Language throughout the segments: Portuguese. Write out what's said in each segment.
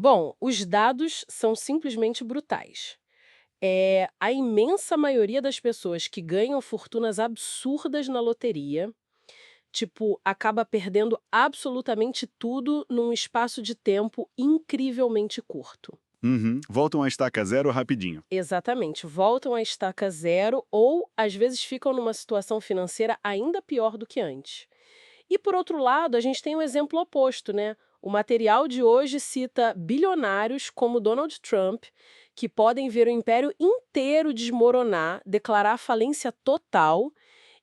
Bom, os dados são simplesmente brutais. A imensa maioria das pessoas que ganham fortunas absurdas na loteria, tipo, acaba perdendo absolutamente tudo num espaço de tempo incrivelmente curto. Uhum. Voltam à estaca zero rapidinho. Exatamente, voltam à estaca zero ou, às vezes, ficam numa situação financeira ainda pior do que antes. E, por outro lado, a gente tem o exemplo oposto, né? O material de hoje cita bilionários como Donald Trump, que podem ver o império inteiro desmoronar, declarar falência total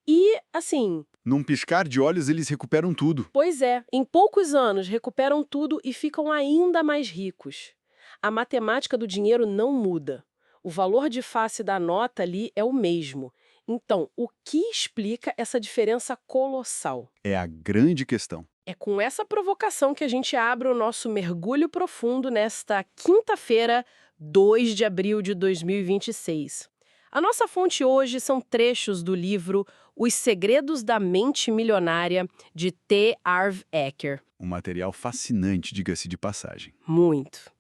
e, assim, Num piscar de olhos, eles recuperam tudo. pois é, em poucos anos recuperam tudo e ficam ainda mais ricos. A matemática do dinheiro não muda. O valor de face da nota ali é o mesmo. Então, o que explica essa diferença colossal? É a grande questão. É com essa provocação que a gente abre o nosso mergulho profundo nesta quinta-feira, 2 de abril de 2026. A nossa fonte hoje são trechos do livro Os Segredos da Mente Milionária, de T. Harv Eker. Um material fascinante, diga-se de passagem. Muito.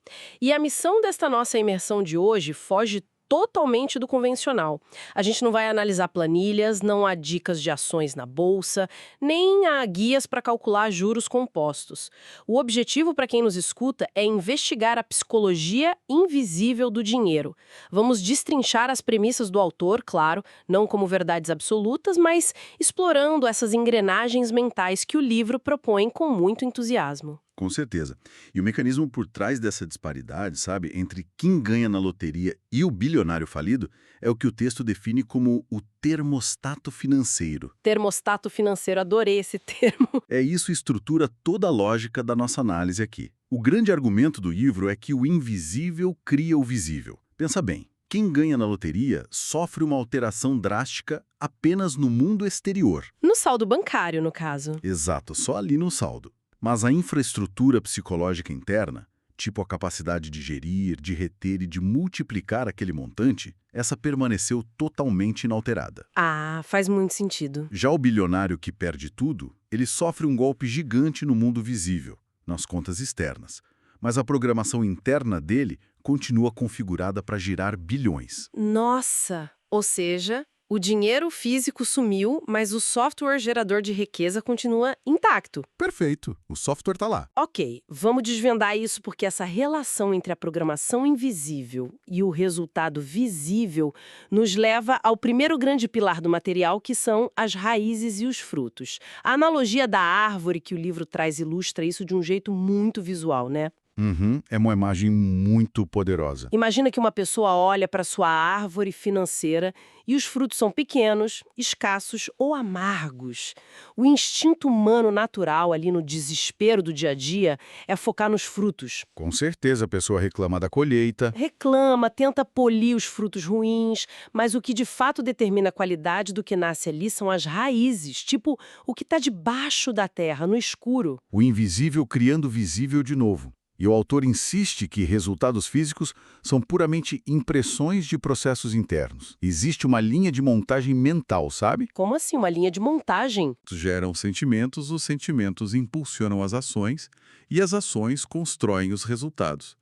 E a missão desta nossa imersão de hoje foge totalmente do convencional. A gente não vai analisar planilhas, não há dicas de ações na bolsa, nem há guias para calcular juros compostos. O objetivo para quem nos escuta é investigar a psicologia invisível do dinheiro. Vamos destrinchar as premissas do autor, claro, não como verdades absolutas, mas explorando essas engrenagens mentais que o livro propõe com muito entusiasmo. Com certeza. E o mecanismo por trás dessa disparidade, sabe, entre quem ganha na loteria e o bilionário falido, é o que o texto define como o termostato financeiro. Termostato financeiro, adorei esse termo. É isso estrutura toda a lógica da nossa análise aqui. O grande argumento do livro é que o invisível cria o visível. Pensa bem, quem ganha na loteria sofre uma alteração drástica apenas no mundo exterior. No saldo bancário, no caso. Exato, só ali no saldo. Mas a infraestrutura psicológica interna, tipo a capacidade de gerir, de reter e de multiplicar aquele montante, essa permaneceu totalmente inalterada. Ah, faz muito sentido. Já o bilionário que perde tudo, ele sofre um golpe gigante no mundo visível, nas contas externas. Mas a programação interna dele continua configurada para girar bilhões. Nossa! Ou seja, o dinheiro físico sumiu, mas o software gerador de riqueza continua intacto. Perfeito, o software está lá. Ok, vamos desvendar isso porque essa relação entre a programação invisível e o resultado visível nos leva ao primeiro grande pilar do material, que são as raízes e os frutos. A analogia da árvore que o livro traz ilustra isso de um jeito muito visual, né? Uhum, é uma imagem muito poderosa. Imagina que uma pessoa olha para sua árvore financeira e os frutos são pequenos, escassos ou amargos. O instinto humano natural ali no desespero do dia a dia é focar nos frutos. Com certeza a pessoa reclama da colheita. Reclama, tenta polir os frutos ruins, mas o que de fato determina a qualidade do que nasce ali são as raízes, tipo o que está debaixo da terra, no escuro. O invisível criando o visível de novo. E o autor insiste que resultados físicos são puramente impressões de processos internos. Existe uma linha de montagem mental, sabe? Como assim, uma linha de montagem? Geram sentimentos, os sentimentos impulsionam as ações e as ações constroem os resultados.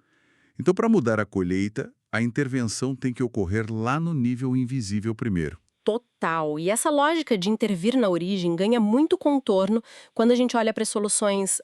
Então, para mudar a colheita, a intervenção tem que ocorrer lá no nível invisível primeiro. Total. E essa lógica de intervir na origem ganha muito contorno quando a gente olha para as soluções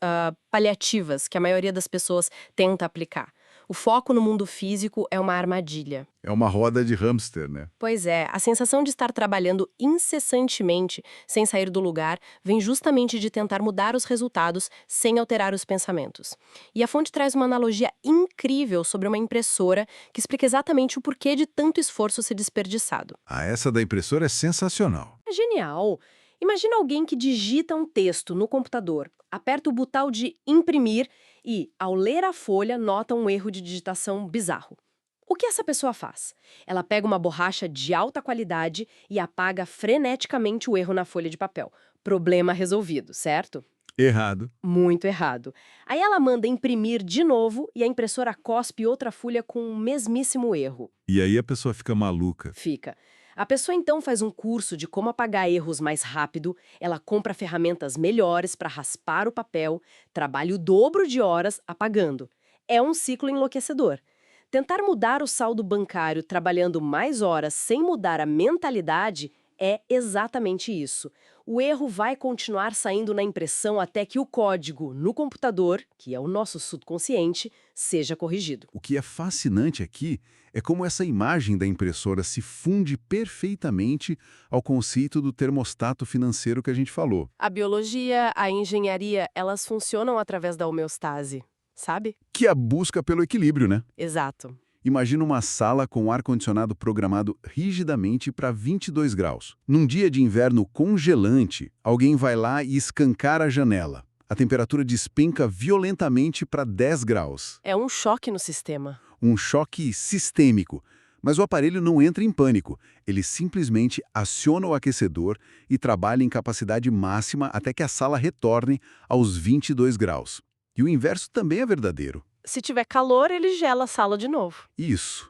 paliativas que a maioria das pessoas tenta aplicar. O foco no mundo físico é uma armadilha. É uma roda de hamster, né? Pois é, a sensação de estar trabalhando incessantemente, sem sair do lugar, vem justamente de tentar mudar os resultados sem alterar os pensamentos. E a fonte traz uma analogia incrível sobre uma impressora que explica exatamente o porquê de tanto esforço ser desperdiçado. Ah, essa da impressora é sensacional. É genial! Imagina alguém que digita um texto no computador, aperta o botão de imprimir e, ao ler a folha, nota um erro de digitação bizarro. O que essa pessoa faz? Ela pega uma borracha de alta qualidade e apaga freneticamente o erro na folha de papel. Problema resolvido, certo? Errado. Muito errado. Aí ela manda imprimir de novo e a impressora cospe outra folha com o mesmíssimo erro. E aí a pessoa fica maluca. Fica. A pessoa então faz um curso de como apagar erros mais rápido, ela compra ferramentas melhores para raspar o papel, trabalha o dobro de horas apagando. É um ciclo enlouquecedor. Tentar mudar o saldo bancário trabalhando mais horas sem mudar a mentalidade é exatamente isso. O erro vai continuar saindo na impressão até que o código no computador, que é o nosso subconsciente, seja corrigido. O que é fascinante aqui é como essa imagem da impressora se funde perfeitamente ao conceito do termostato financeiro que a gente falou, A biologia, a engenharia, elas funcionam através da homeostase, sabe? que é a busca pelo equilíbrio, né? Exato. Imagina uma sala com ar-condicionado programado rigidamente para 22 graus. Num dia de inverno congelante, alguém vai lá e escancara a janela. A temperatura despenca violentamente para 10 graus. É um choque no sistema. Um choque sistêmico. Mas o aparelho não entra em pânico. Ele simplesmente aciona o aquecedor e trabalha em capacidade máxima até que a sala retorne aos 22 graus. E o inverso também é verdadeiro. Se tiver calor, ele gela a sala de novo. Isso.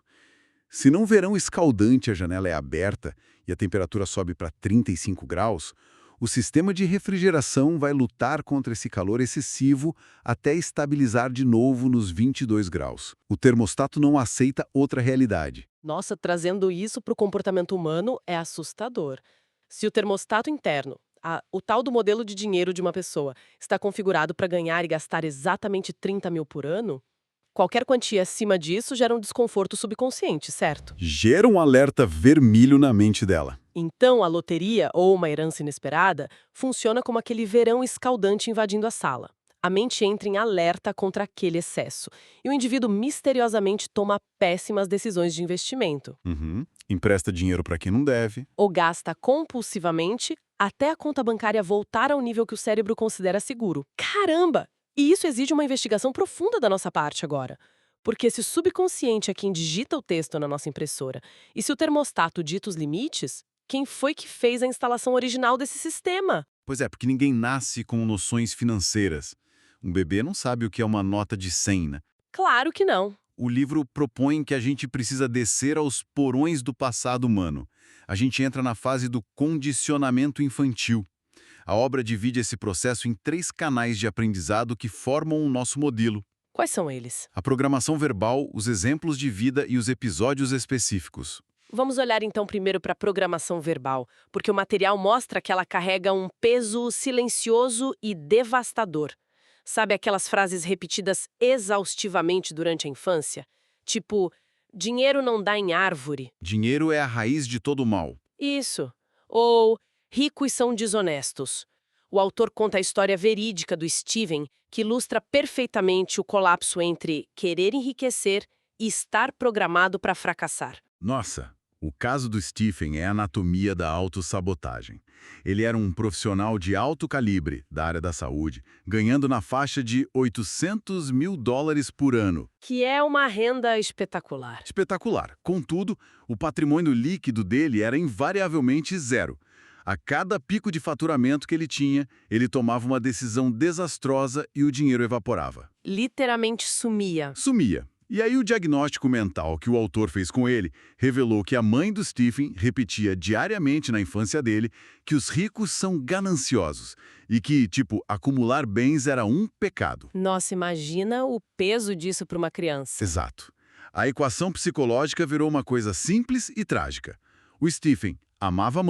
Se num verão escaldante a janela é aberta e a temperatura sobe para 35 graus, o sistema de refrigeração vai lutar contra esse calor excessivo até estabilizar de novo nos 22 graus. O termostato não aceita outra realidade. Nossa, trazendo isso para o comportamento humano é assustador. Se o termostato interno, o tal do modelo de dinheiro de uma pessoa, está configurado para ganhar e gastar exatamente 30 mil por ano, qualquer quantia acima disso gera um desconforto subconsciente, certo? Gera um alerta vermelho na mente dela. Então, a loteria, ou uma herança inesperada, funciona como aquele verão escaldante invadindo a sala. A mente entra em alerta contra aquele excesso, e o indivíduo misteriosamente toma péssimas decisões de investimento, Empresta dinheiro para quem não deve. ou gasta compulsivamente até a conta bancária voltar ao nível que o cérebro considera seguro. Caramba! E isso exige uma investigação profunda da nossa parte agora. Porque se o subconsciente é quem digita o texto na nossa impressora, e se o termostato dita os limites, quem foi que fez a instalação original desse sistema? Pois é, porque ninguém nasce com noções financeiras. Um bebê não sabe o que é uma nota de 100, né? Claro que não. O livro propõe que a gente precisa descer aos porões do passado humano. A gente entra na fase do condicionamento infantil. A obra divide esse processo em 3 canais de aprendizado que formam o nosso modelo: Quais são eles? a programação verbal, os exemplos de vida e os episódios específicos. Vamos olhar então primeiro para a programação verbal, porque o material mostra que ela carrega um peso silencioso e devastador. Sabe aquelas frases repetidas exaustivamente durante a infância? Tipo, dinheiro não dá em árvore. Dinheiro é a raiz de todo mal. Isso. Ou ricos são desonestos. O autor conta a história verídica do Steven, que ilustra perfeitamente o colapso entre querer enriquecer e estar programado para fracassar. Nossa, o caso do Stephen é a anatomia da autossabotagem. Ele era um profissional de alto calibre da área da saúde, ganhando na faixa de $800 mil por ano. Que é uma renda espetacular. Espetacular. Contudo, o patrimônio líquido dele era invariavelmente zero. A cada pico de faturamento que ele tinha, ele tomava uma decisão desastrosa e o dinheiro evaporava. Literalmente sumia. Sumia. E aí o diagnóstico mental que o autor fez com ele revelou que a mãe do Stephen repetia diariamente na infância dele que os ricos são gananciosos e que, tipo, acumular bens era um pecado. Nossa, imagina o peso disso para uma criança. Exato. A equação psicológica virou uma coisa simples e trágica. O Stephen amava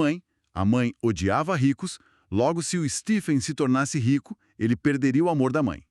a mãe odiava ricos, logo se o Stephen se tornasse rico, ele perderia o amor da mãe.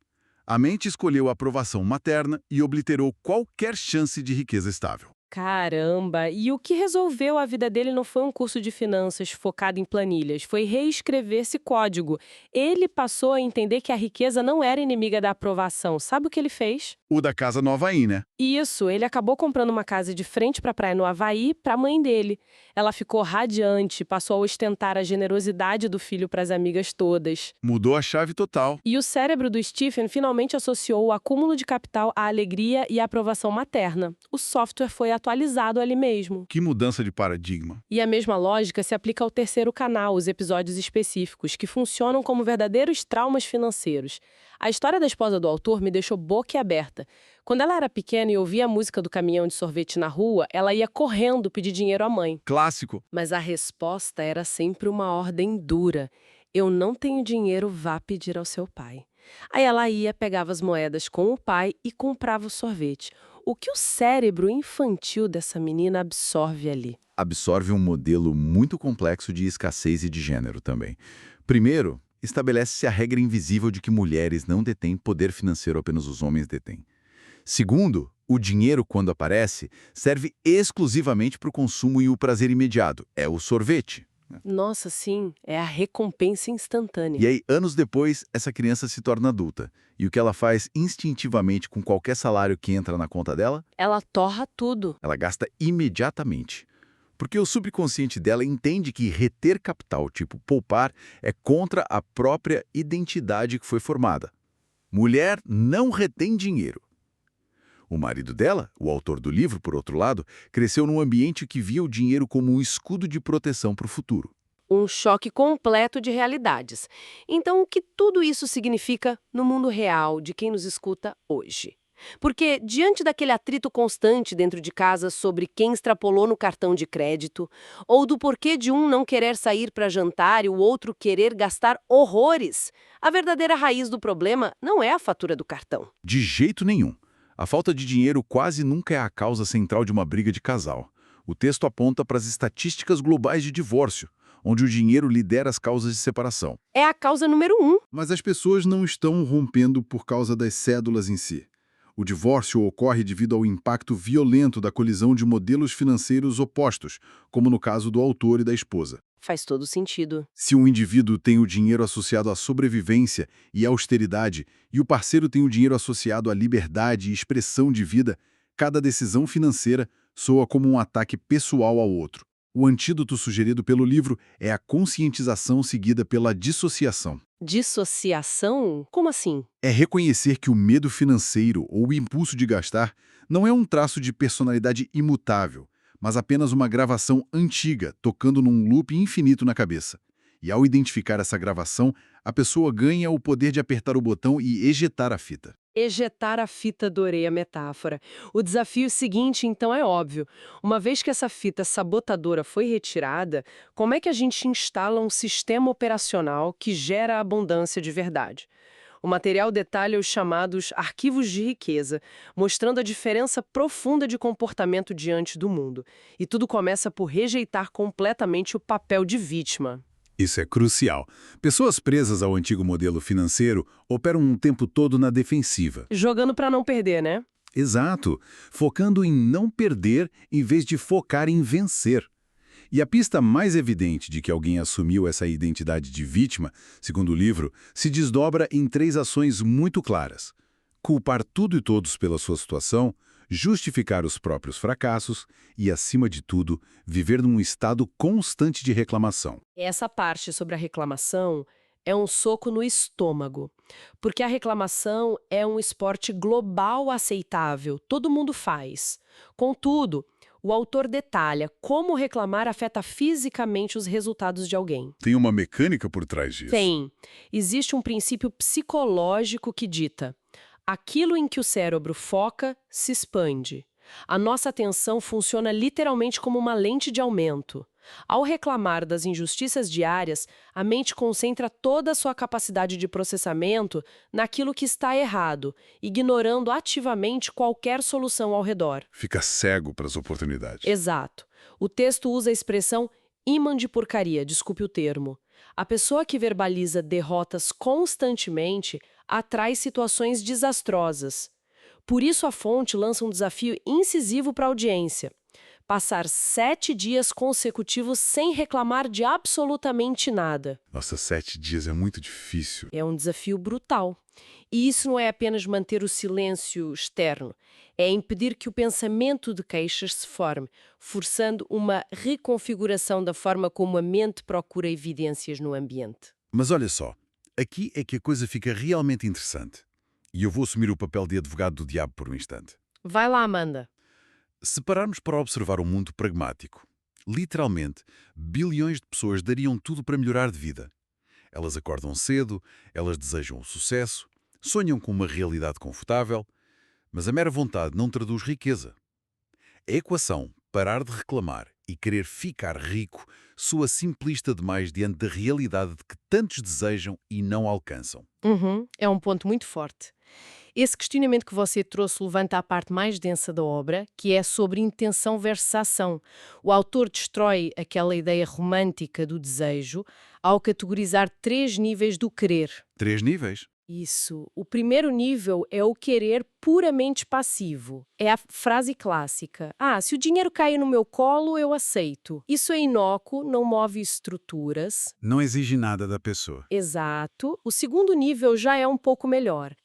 A mente escolheu a aprovação materna e obliterou qualquer chance de riqueza estável. Caramba! E o que resolveu a vida dele não foi um curso de finanças focado em planilhas, foi reescrever esse código. Ele passou a entender que a riqueza não era inimiga da aprovação. Sabe o que ele fez? O da casa no Havaí, né? Isso, ele acabou comprando uma casa de frente para a praia no Havaí para a mãe dele. Ela ficou radiante, passou a ostentar a generosidade do filho para as amigas todas. Mudou a chave total. E o cérebro do Stephen finalmente associou o acúmulo de capital à alegria e à aprovação materna. O software foi atualizado ali mesmo. Que mudança de paradigma. E a mesma lógica se aplica ao terceiro canal, os episódios específicos, que funcionam como verdadeiros traumas financeiros. A história da esposa do autor me deixou boquiaberta. Quando ela era pequena e ouvia a música do caminhão de sorvete na rua, ela ia correndo pedir dinheiro à mãe. Clássico. Mas a resposta era sempre uma ordem dura. Eu não tenho dinheiro, vá pedir ao seu pai. Aí ela ia, pegava as moedas com o pai e comprava o sorvete. O que o cérebro infantil dessa menina absorve ali? Absorve um modelo muito complexo de escassez e de gênero também. Primeiro, estabelece-se a regra invisível de que mulheres não detêm poder financeiro, apenas os homens detêm. Segundo, o dinheiro, quando aparece, serve exclusivamente para o consumo e o prazer imediato. É o sorvete. Nossa, sim, é a recompensa E instantânea. aí, anos depois, essa criança se torna adulta. E o que ela faz instintivamente com qualquer salário que entra na conta dela? Ela torra tudo. Ela gasta imediatamente. Porque o subconsciente dela entende que reter capital, tipo poupar, é contra a própria identidade que foi formada. Mulher não retém dinheiro. O marido dela, o autor do livro, por outro lado, cresceu num ambiente que via o dinheiro como um escudo de proteção para o futuro. Um choque completo de realidades. Então, o que tudo isso significa no mundo real de quem nos escuta hoje? Porque, diante daquele atrito constante dentro de casa sobre quem extrapolou no cartão de crédito, ou do porquê de um não querer sair para jantar e o outro querer gastar horrores, a verdadeira raiz do problema não é a fatura do cartão. De jeito nenhum. A falta de dinheiro quase nunca é a causa central de uma briga de casal. O texto aponta para as estatísticas globais de divórcio, onde o dinheiro lidera as causas de separação. É a causa número um. Mas as pessoas não estão rompendo por causa das cédulas em si. O divórcio ocorre devido ao impacto violento da colisão de modelos financeiros opostos, como no caso do autor e da esposa. Faz todo sentido. Se um indivíduo tem o dinheiro associado à sobrevivência e à austeridade, e o parceiro tem o dinheiro associado à liberdade e expressão de vida, cada decisão financeira soa como um ataque pessoal ao outro. O antídoto sugerido pelo livro é a conscientização seguida pela dissociação. Dissociação? Como assim? É reconhecer que o medo financeiro ou o impulso de gastar não é um traço de personalidade imutável, mas apenas uma gravação antiga, tocando num loop infinito na cabeça. E ao identificar essa gravação, a pessoa ganha o poder de apertar o botão e ejetar a fita. Ejetar a fita, adorei a metáfora. O desafio seguinte, então, é óbvio. Uma vez que essa fita sabotadora foi retirada, como é que a gente instala um sistema operacional que gera abundância de verdade? O material detalha os chamados arquivos de riqueza, mostrando a diferença profunda de comportamento diante do mundo. E tudo começa por rejeitar completamente o papel de vítima. Isso é crucial. Pessoas presas ao antigo modelo financeiro operam um tempo todo na defensiva. Jogando para não perder, né? Exato, focando em não perder em vez de focar em vencer. E a pista mais evidente de que alguém assumiu essa identidade de vítima, segundo o livro, se desdobra em 3 ações muito claras: culpar tudo e todos pela sua situação, justificar os próprios fracassos e, acima de tudo, viver num estado constante de reclamação. Essa parte sobre a reclamação é um soco no estômago, porque a reclamação é um esporte global aceitável, todo mundo faz. Contudo, o autor detalha como reclamar afeta fisicamente os resultados de alguém. Tem uma mecânica por trás disso. Tem. Existe um princípio psicológico que dita: aquilo em que o cérebro foca se expande. A nossa atenção funciona literalmente como uma lente de aumento. Ao reclamar das injustiças diárias, a mente concentra toda a sua capacidade de processamento naquilo que está errado, ignorando ativamente qualquer solução ao redor. Fica cego para as oportunidades. Exato. O texto usa a expressão imã de porcaria, desculpe o termo. A pessoa que verbaliza derrotas constantemente atrai situações desastrosas. Por isso a fonte lança um desafio incisivo para a audiência: passar 7 dias consecutivos sem reclamar de absolutamente nada. Nossa, 7 dias é muito difícil. É um desafio brutal. E isso não é apenas manter o silêncio externo, é impedir que o pensamento de queixas se forme, forçando uma reconfiguração da forma como a mente procura evidências no ambiente. Mas olha só, aqui é que a coisa fica realmente interessante. E eu vou assumir o papel de advogado do diabo por um instante. Vai lá, Amanda. Se pararmos para observar o mundo pragmático, literalmente, bilhões de pessoas dariam tudo para melhorar de vida. Elas acordam cedo, elas desejam o sucesso, sonham com uma realidade confortável, mas a mera vontade não traduz riqueza. A equação parar de reclamar e querer ficar rico soa simplista demais diante da realidade de que tantos desejam e não alcançam. É um ponto muito forte. Esse questionamento que você trouxe levanta a parte mais densa da obra, que é sobre intenção versus ação. O autor destrói aquela ideia romântica do desejo ao categorizar 3 níveis do querer. 3 níveis? Isso. O primeiro nível é o querer puramente passivo. É a frase clássica. Se o dinheiro cair no meu colo, eu aceito. Isso é inócuo, não move estruturas. Não exige nada da pessoa. Exato. O segundo nível já é um pouco melhor.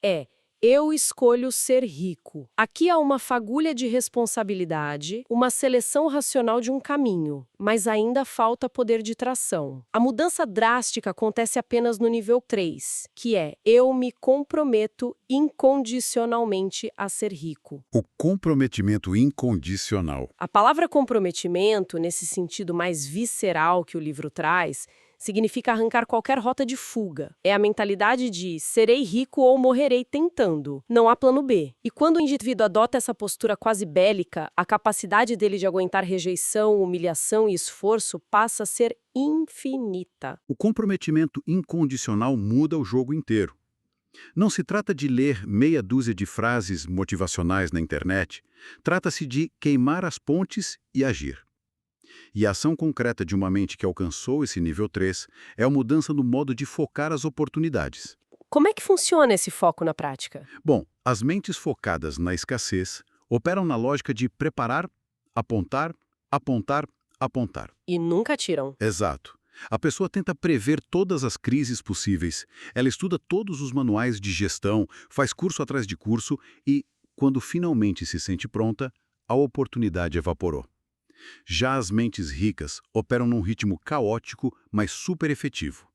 Eu escolho ser rico. Aqui há uma fagulha de responsabilidade, uma seleção racional de um caminho, mas ainda falta poder de tração. A mudança drástica acontece apenas no nível 3, que é eu me comprometo incondicionalmente a ser rico. O comprometimento incondicional. A palavra comprometimento, nesse sentido mais visceral que o livro traz, significa arrancar qualquer rota de fuga. É a mentalidade de serei rico ou morrerei tentando. Não há plano B. E quando o indivíduo adota essa postura quase bélica, a capacidade dele de aguentar rejeição, humilhação e esforço passa a ser infinita. O comprometimento incondicional muda o jogo inteiro. Não se trata de ler meia dúzia de frases motivacionais na internet. Trata-se de queimar as pontes e agir. E a ação concreta de uma mente que alcançou esse nível 3 é a mudança no modo de focar as oportunidades. Como é que funciona esse foco na prática? Bom, as mentes focadas na escassez operam na lógica de preparar, apontar, apontar, apontar. E nunca tiram. Exato. A pessoa tenta prever todas as crises possíveis, ela estuda todos os manuais de gestão, faz curso atrás de curso e, quando finalmente se sente pronta, a oportunidade evaporou. Já as mentes ricas operam num ritmo caótico, mas super efetivo.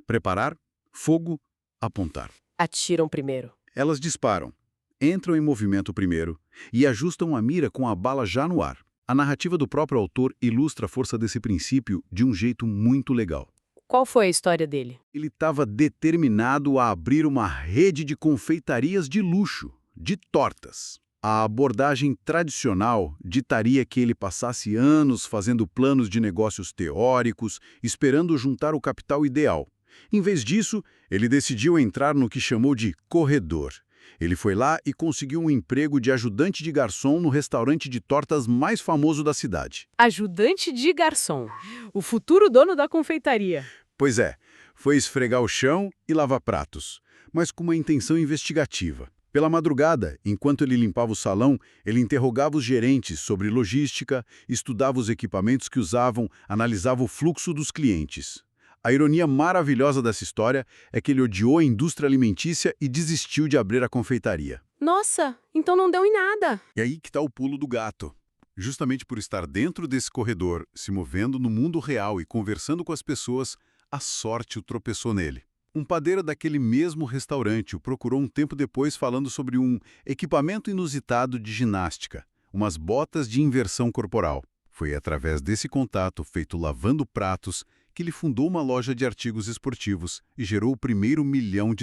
Preparar, fogo, apontar. Atiram primeiro. Elas disparam, entram em movimento primeiro e ajustam a mira com a bala já no ar. A narrativa do próprio autor ilustra a força desse princípio de um jeito muito legal. Qual foi a história dele? Ele estava determinado a abrir uma rede de confeitarias de luxo, de tortas. A abordagem tradicional ditaria que ele passasse anos fazendo planos de negócios teóricos, esperando juntar o capital ideal. Em vez disso, ele decidiu entrar no que chamou de corredor. Ele foi lá e conseguiu um emprego de ajudante de garçom no restaurante de tortas mais famoso da cidade. Ajudante de garçom. O futuro dono da confeitaria. Pois é, foi esfregar o chão e lavar pratos, mas com uma intenção investigativa. Pela madrugada, enquanto ele limpava o salão, ele interrogava os gerentes sobre logística, estudava os equipamentos que usavam, analisava o fluxo dos clientes. A ironia maravilhosa dessa história é que ele odiou a indústria alimentícia e desistiu de abrir a confeitaria. Nossa, então não deu em nada. E aí que está o pulo do gato. Justamente por estar dentro desse corredor, se movendo no mundo real e conversando com as pessoas, a sorte o tropeçou nele. Um padeiro daquele mesmo restaurante o procurou um tempo depois falando sobre um equipamento inusitado de ginástica, umas botas de inversão corporal. Foi através desse contato, feito lavando pratos, que ele fundou uma loja de artigos esportivos e gerou o primeiro $1 milhão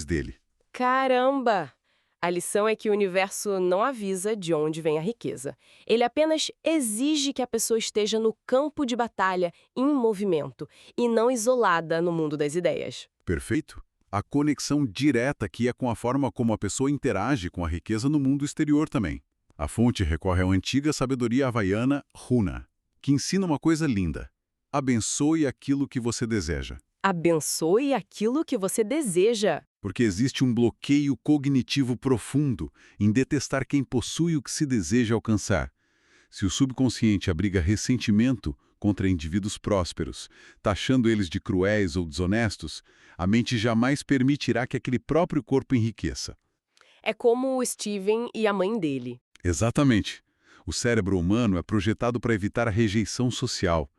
dele. Caramba! A lição é que o universo não avisa de onde vem a riqueza. Ele apenas exige que a pessoa esteja no campo de batalha, em movimento, e não isolada no mundo das ideias. Perfeito? A conexão direta aqui é com a forma como a pessoa interage com a riqueza no mundo exterior também. A fonte recorre à antiga sabedoria havaiana Huna, que ensina uma coisa linda. Abençoe aquilo que você deseja. Abençoe aquilo que você deseja. Porque existe um bloqueio cognitivo profundo em detestar quem possui o que se deseja alcançar. Se o subconsciente abriga ressentimento contra indivíduos prósperos, taxando eles de cruéis ou desonestos, a mente jamais permitirá que aquele próprio corpo enriqueça. É como o Steven e a mãe dele. Exatamente. O cérebro humano é projetado para evitar a rejeição social.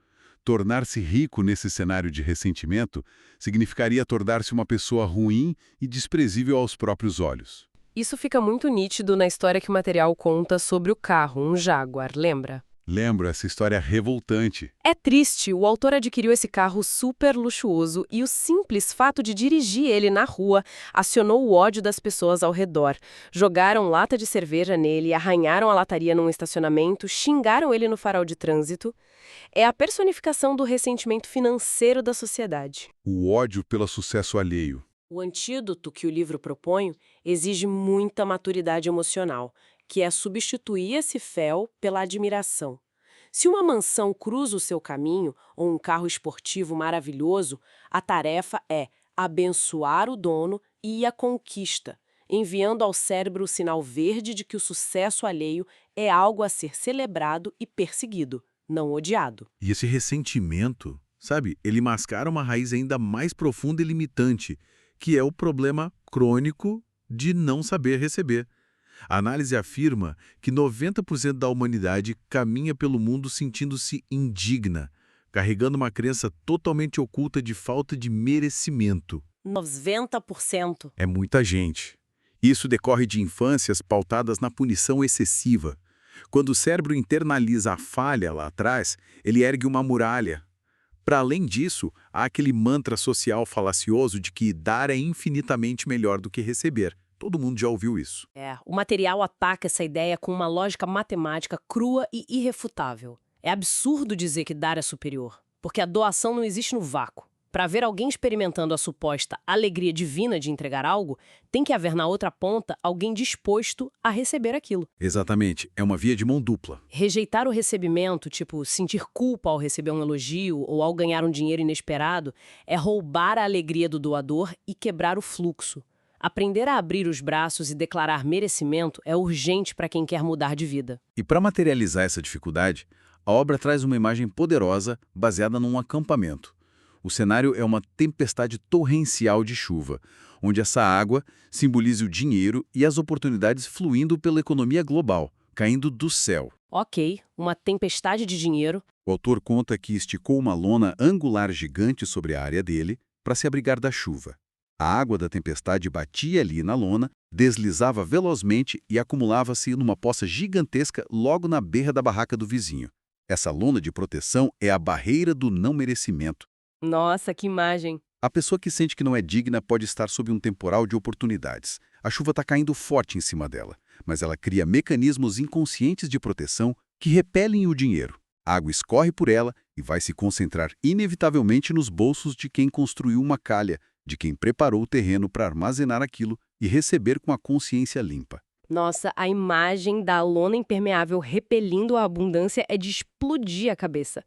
Tornar-se rico nesse cenário de ressentimento significaria tornar-se uma pessoa ruim e desprezível aos próprios olhos. Isso fica muito nítido na história que o material conta sobre o carro, um Jaguar, lembra? Lembro essa história revoltante. É triste, o autor adquiriu esse carro super luxuoso e o simples fato de dirigir ele na rua acionou o ódio das pessoas ao redor. Jogaram lata de cerveja nele, arranharam a lataria num estacionamento, xingaram ele no farol de trânsito. É a personificação do ressentimento financeiro da sociedade. O ódio pelo sucesso alheio. O antídoto que o livro propõe exige muita maturidade emocional, que é substituir esse fel pela admiração. Se uma mansão cruza o seu caminho, ou um carro esportivo maravilhoso, a tarefa é abençoar o dono e a conquista, enviando ao cérebro o sinal verde de que o sucesso alheio é algo a ser celebrado e perseguido, não odiado. E esse ressentimento, sabe, ele mascara uma raiz ainda mais profunda e limitante, que é o problema crônico de não saber receber. A análise afirma que 90% da humanidade caminha pelo mundo sentindo-se indigna, carregando uma crença totalmente oculta de falta de merecimento. 90%. É muita gente. Isso decorre de infâncias pautadas na punição excessiva. Quando o cérebro internaliza a falha lá atrás, ele ergue uma muralha. Para além disso, há aquele mantra social falacioso de que dar é infinitamente melhor do que receber. Todo mundo já ouviu isso. O material ataca essa ideia com uma lógica matemática crua e irrefutável. É absurdo dizer que dar é superior, porque a doação não existe no vácuo. Para ver alguém experimentando a suposta alegria divina de entregar algo, tem que haver na outra ponta alguém disposto a receber aquilo. Exatamente, é uma via de mão dupla. Rejeitar o recebimento, tipo sentir culpa ao receber um elogio ou ao ganhar um dinheiro inesperado, é roubar a alegria do doador e quebrar o fluxo. Aprender a abrir os braços e declarar merecimento é urgente para quem quer mudar de vida. E para materializar essa dificuldade, a obra traz uma imagem poderosa baseada num acampamento. O cenário é uma tempestade torrencial de chuva, onde essa água simboliza o dinheiro e as oportunidades fluindo pela economia global, caindo do céu. Ok, uma tempestade de dinheiro. O autor conta que esticou uma lona angular gigante sobre a área dele para se abrigar da chuva. A água da tempestade batia ali na lona, deslizava velozmente e acumulava-se numa poça gigantesca logo na berra da barraca do vizinho. Essa lona de proteção é a barreira do não merecimento. Nossa, que imagem! A pessoa que sente que não é digna pode estar sob um temporal de oportunidades. A chuva está caindo forte em cima dela, mas ela cria mecanismos inconscientes de proteção que repelem o dinheiro. A água escorre por ela e vai se concentrar inevitavelmente nos bolsos de quem construiu uma calha, de quem preparou o terreno para armazenar aquilo e receber com a consciência limpa. Nossa, a imagem da lona impermeável repelindo a abundância é de explodir a cabeça.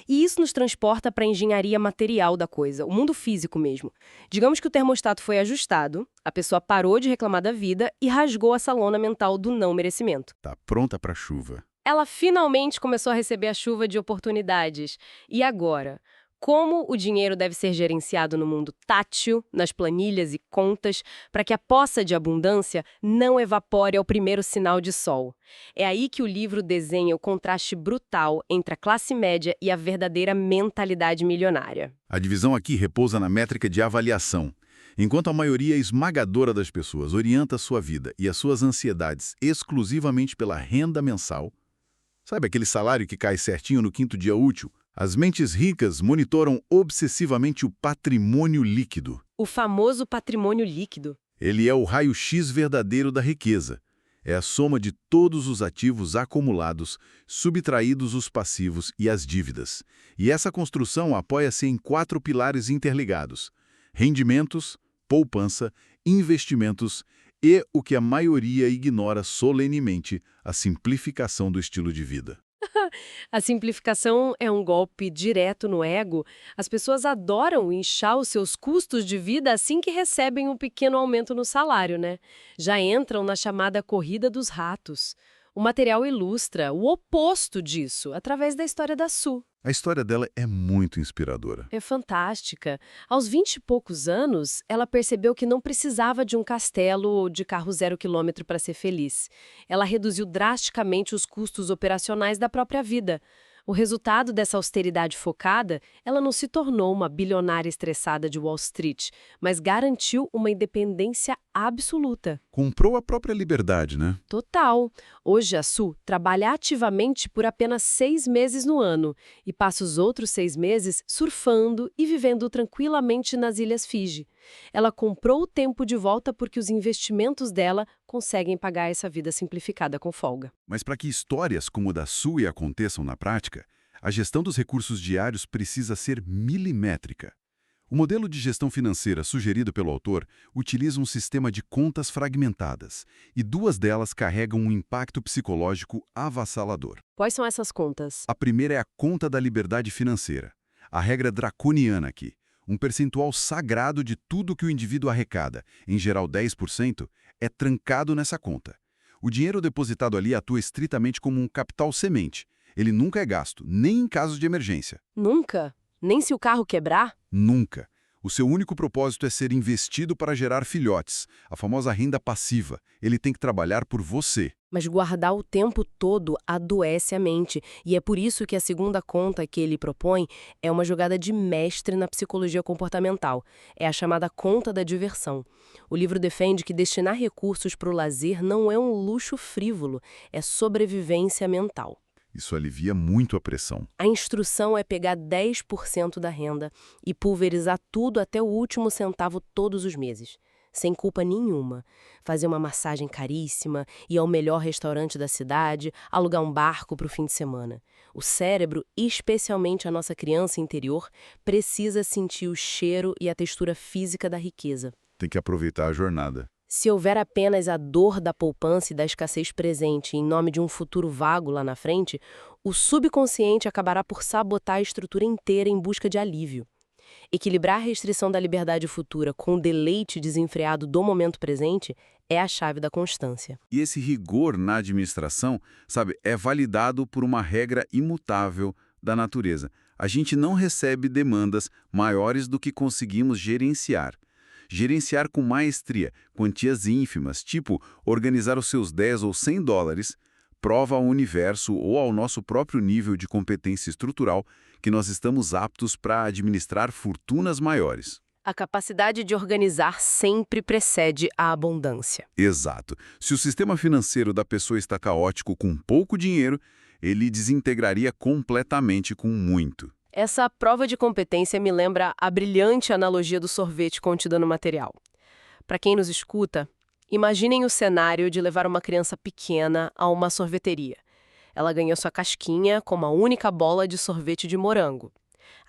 E isso nos transporta para a engenharia material da coisa, o mundo físico mesmo. Digamos que o termostato foi ajustado, a pessoa parou de reclamar da vida e rasgou essa lona mental do não merecimento. Tá pronta para a chuva. Ela finalmente começou a receber a chuva de oportunidades. E agora? Como o dinheiro deve ser gerenciado no mundo tátil, nas planilhas e contas, para que a poça de abundância não evapore ao primeiro sinal de sol. É aí que o livro desenha o contraste brutal entre a classe média e a verdadeira mentalidade milionária. A divisão aqui repousa na métrica de avaliação. Enquanto a maioria esmagadora das pessoas orienta a sua vida e as suas ansiedades exclusivamente pela renda mensal, sabe aquele salário que cai certinho no quinto dia útil? As mentes ricas monitoram obsessivamente o patrimônio líquido. O famoso patrimônio líquido. Ele é o raio-x verdadeiro da riqueza. É a soma de todos os ativos acumulados, subtraídos os passivos e as dívidas. E essa construção apoia-se em 4 pilares interligados: rendimentos, poupança, investimentos e, o que a maioria ignora solenemente, a simplificação do estilo de vida. A simplificação é um golpe direto no ego. As pessoas adoram inchar os seus custos de vida assim que recebem um pequeno aumento no salário, né? Já entram na chamada corrida dos ratos. O material ilustra o oposto disso, através da história da Sue. A história dela é muito inspiradora. É fantástica. Aos 20 e poucos anos, ela percebeu que não precisava de um castelo ou de carro 0 km para ser feliz. Ela reduziu drasticamente os custos operacionais da própria vida. O resultado dessa austeridade focada, ela não se tornou uma bilionária estressada de Wall Street, mas garantiu uma independência absoluta. Comprou a própria liberdade, né? Total. Hoje a Su trabalha ativamente por apenas 6 meses no ano e passa os outros 6 meses surfando e vivendo tranquilamente nas Ilhas Fiji. Ela comprou o tempo de volta porque os investimentos dela conseguem pagar essa vida simplificada com folga. Mas para que histórias como a da Sui aconteçam na prática, a gestão dos recursos diários precisa ser milimétrica. O modelo de gestão financeira sugerido pelo autor utiliza um sistema de contas fragmentadas, e 2 delas carregam um impacto psicológico avassalador. Quais são essas contas? A primeira é a conta da liberdade financeira. A regra draconiana aqui. Um percentual sagrado de tudo que o indivíduo arrecada, em geral 10%, é trancado nessa conta. O dinheiro depositado ali atua estritamente como um capital semente. Ele nunca é gasto, nem em casos de emergência. Nunca? Nem se o carro quebrar? Nunca. O seu único propósito é ser investido para gerar filhotes, a famosa renda passiva. Ele tem que trabalhar por você. Mas guardar o tempo todo adoece a mente, e é por isso que a segunda conta que ele propõe é uma jogada de mestre na psicologia comportamental. É a chamada conta da diversão. O livro defende que destinar recursos para o lazer não é um luxo frívolo, é sobrevivência mental. Isso alivia muito a pressão. A instrução é pegar 10% da renda e pulverizar tudo até o último centavo todos os meses, sem culpa nenhuma. Fazer uma massagem caríssima, ir ao melhor restaurante da cidade, alugar um barco para o fim de semana. O cérebro, especialmente a nossa criança interior, precisa sentir o cheiro e a textura física da riqueza. Tem que aproveitar a jornada. Se houver apenas a dor da poupança e da escassez presente em nome de um futuro vago lá na frente, o subconsciente acabará por sabotar a estrutura inteira em busca de alívio. Equilibrar a restrição da liberdade futura com o deleite desenfreado do momento presente é a chave da constância. E esse rigor na administração, é validado por uma regra imutável da natureza. A gente não recebe demandas maiores do que conseguimos gerenciar. Gerenciar com maestria quantias ínfimas, tipo organizar os seus 10 ou 100 dólares, prova ao universo ou ao nosso próprio nível de competência estrutural que nós estamos aptos para administrar fortunas maiores. A capacidade de organizar sempre precede a abundância. Exato. Se o sistema financeiro da pessoa está caótico com pouco dinheiro, ele desintegraria completamente com muito. Essa prova de competência me lembra a brilhante analogia do sorvete contida no material. Para quem nos escuta, imaginem o cenário de levar uma criança pequena a uma sorveteria. Ela ganha sua casquinha com uma única bola de sorvete de morango.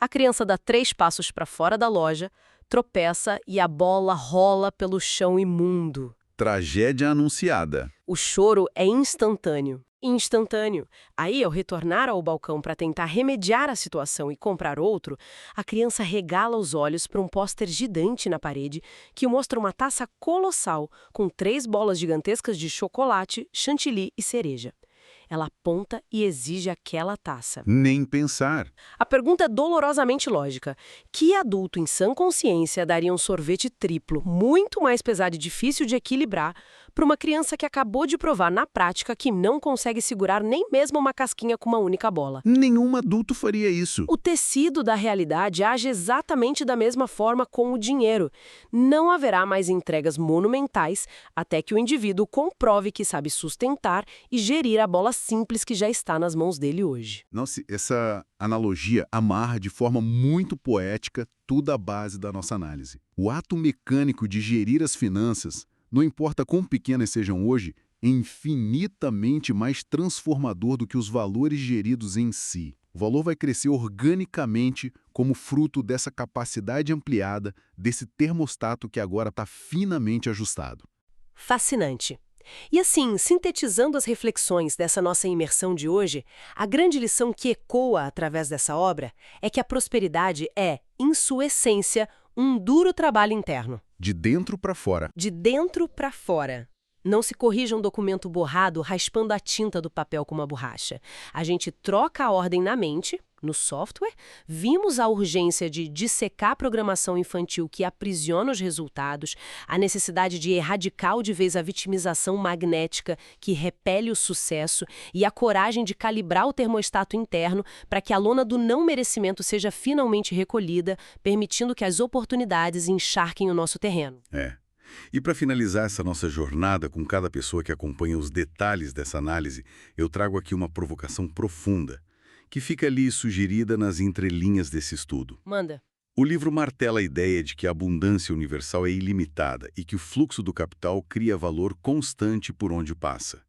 A criança dá 3 passos para fora da loja, tropeça e a bola rola pelo chão imundo. Tragédia anunciada. O choro é instantâneo. Aí, ao retornar ao balcão para tentar remediar a situação e comprar outro, a criança regala os olhos para um pôster gigante na parede que mostra uma taça colossal com 3 bolas gigantescas de chocolate, chantilly e cereja. Ela aponta e exige aquela taça. Nem pensar. A pergunta é dolorosamente lógica. Que adulto em sã consciência daria um sorvete triplo, muito mais pesado e difícil de equilibrar, para uma criança que acabou de provar na prática que não consegue segurar nem mesmo uma casquinha com uma única bola? Nenhum adulto faria isso. O tecido da realidade age exatamente da mesma forma com o dinheiro. Não haverá mais entregas monumentais até que o indivíduo comprove que sabe sustentar e gerir a bola simples que já está nas mãos dele hoje. Nossa, essa analogia amarra de forma muito poética toda a base da nossa análise. O ato mecânico de gerir as finanças, não importa quão pequenas sejam hoje, é infinitamente mais transformador do que os valores geridos em si. O valor vai crescer organicamente como fruto dessa capacidade ampliada, desse termostato que agora está finamente ajustado. Fascinante. E assim, sintetizando as reflexões dessa nossa imersão de hoje, a grande lição que ecoa através dessa obra é que a prosperidade é, em sua essência, um duro trabalho interno. De dentro para fora. De dentro para fora. Não se corrija um documento borrado raspando a tinta do papel com uma borracha. A gente troca a ordem na mente, No software, vimos a urgência de dissecar a programação infantil que aprisiona os resultados, a necessidade de erradicar de vez a vitimização magnética que repele o sucesso e a coragem de calibrar o termostato interno para que a lona do não merecimento seja finalmente recolhida, permitindo que as oportunidades encharquem o nosso terreno. E para finalizar essa nossa jornada com cada pessoa que acompanha os detalhes dessa análise, eu trago aqui uma provocação profunda, que fica ali sugerida nas entrelinhas desse estudo. Manda. O livro martela a ideia de que a abundância universal é ilimitada e que o fluxo do capital cria valor constante por onde passa.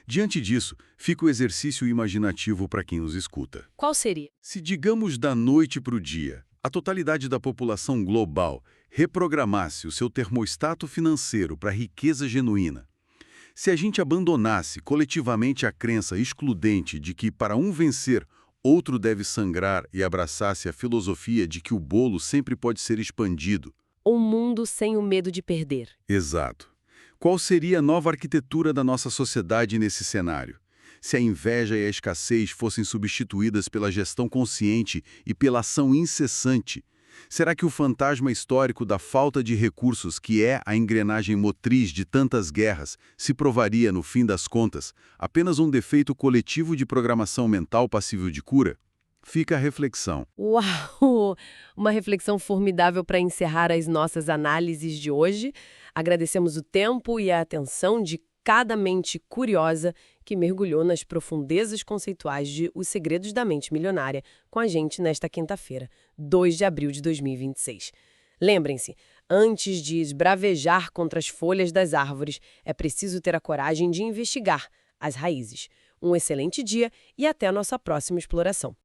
Diante disso, fica o exercício imaginativo para quem nos escuta. Qual seria? Se, digamos, da noite para o dia, a totalidade da população global reprogramasse o seu termostato financeiro para a riqueza genuína, se a gente abandonasse coletivamente a crença excludente de que, para um vencer, outro deve sangrar e abraçasse a filosofia de que o bolo sempre pode ser expandido. Um mundo sem o medo de perder. Exato. Qual seria a nova arquitetura da nossa sociedade nesse cenário? Se a inveja e a escassez fossem substituídas pela gestão consciente e pela ação incessante, será que o fantasma histórico da falta de recursos, que é a engrenagem motriz de tantas guerras, se provaria, no fim das contas, apenas um defeito coletivo de programação mental passível de cura? Fica a reflexão. Uau! Uma reflexão formidável para encerrar as nossas análises de hoje. Agradecemos o tempo e a atenção de cada mente curiosa que mergulhou nas profundezas conceituais de Os Segredos da Mente Milionária com a gente nesta quinta-feira, 2 de abril de 2026. Lembrem-se, antes de esbravejar contra as folhas das árvores, é preciso ter a coragem de investigar as raízes. Um excelente dia e até a nossa próxima exploração.